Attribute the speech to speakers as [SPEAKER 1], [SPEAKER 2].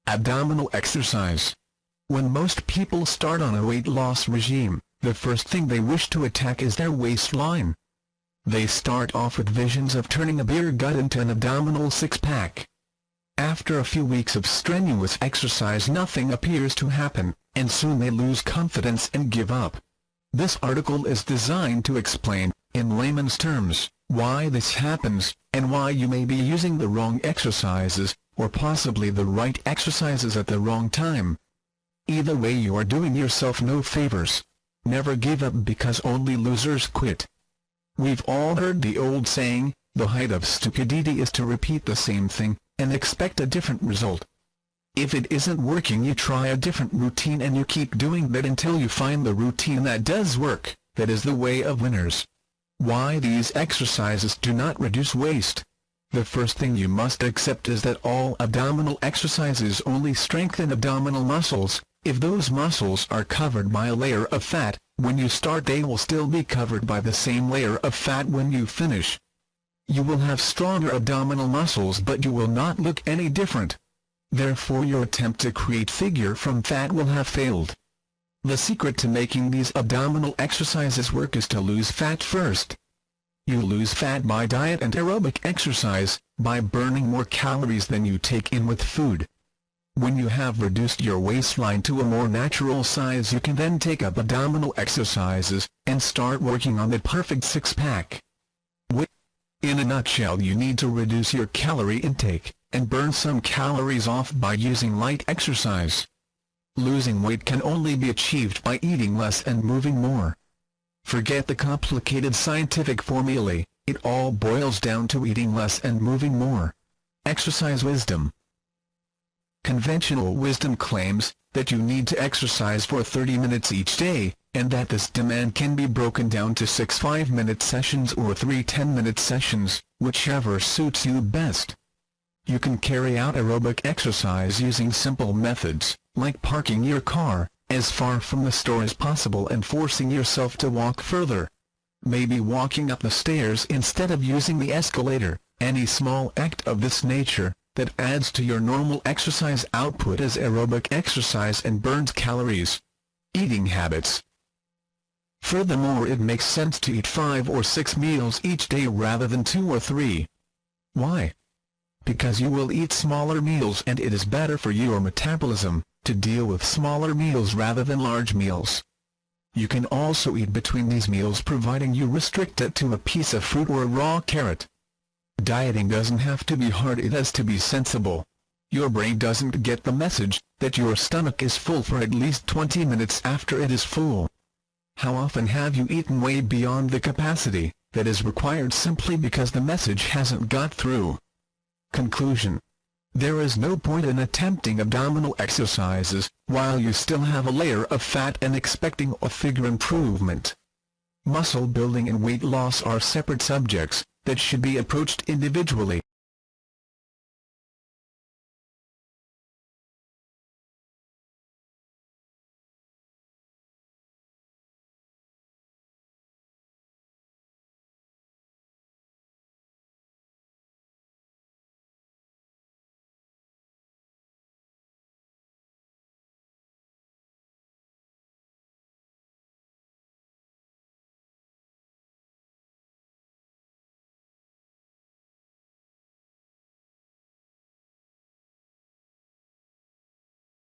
[SPEAKER 1] Abdominal exercise. When most people start on a weight loss regime, the first thing they wish to attack is their waistline. They start off with visions of turning a beer gut into an abdominal six-pack. After a few weeks of strenuous exercise, nothing appears to happen, and soon they lose confidence and give up. This article is designed to explain, in layman's terms, why this happens, and why you may be using the wrong exercises, or possibly the right exercises at the wrong time. Either way, you are doing yourself no favors. Never give up, because only losers quit. We've all heard the old saying, the height of stupidity is to repeat the same thing, and expect a different result. If it isn't working, you try a different routine and you keep doing that until you find the routine that does work. That is the way of winners. Why these exercises do not reduce waist? The first thing you must accept is that all abdominal exercises only strengthen abdominal muscles. If those muscles are covered by a layer of fat, when you start they will still be covered by the same layer of fat when you finish. You will have stronger abdominal muscles, but you will not look any different. Therefore your attempt to create figure from fat will have failed. The secret to making these abdominal exercises work is to lose fat first. You lose fat by diet and aerobic exercise, by burning more calories than you take in with food. When you have reduced your waistline to a more natural size, you can then take up abdominal exercises, and start working on the perfect six-pack. In a nutshell, you need to reduce your calorie intake, and burn some calories off by using light exercise. Losing weight can only be achieved by eating less and moving more. Forget the complicated scientific formulae, it all boils down to eating less and moving more. Exercise wisdom. Conventional wisdom claims that you need to exercise for 30 minutes each day, and that this demand can be broken down to 6 5-minute sessions or 3 10-minute sessions, whichever suits you best. You can carry out aerobic exercise using simple methods, like parking your car as far from the store as possible and forcing yourself to walk further. Maybe walking up the stairs instead of using the escalator. Any small act of this nature that adds to your normal exercise output is aerobic exercise and burns calories. Eating habits. Furthermore, it makes sense to eat 5 or 6 meals each day rather than 2 or 3. Why? Because you will eat smaller meals, and it is better for your metabolism to deal with smaller meals rather than large meals. You can also eat between these meals, providing you restrict it to a piece of fruit or a raw carrot. Dieting doesn't have to be hard, it has to be sensible. Your brain doesn't get the message that your stomach is full for at least 20 minutes after it is full. How often have you eaten way beyond the capacity that is required simply because the message hasn't got through? Conclusion. There is no point in attempting abdominal exercises while you still have a layer of fat and expecting a figure improvement. Muscle building and weight loss are separate subjects that should be approached individually.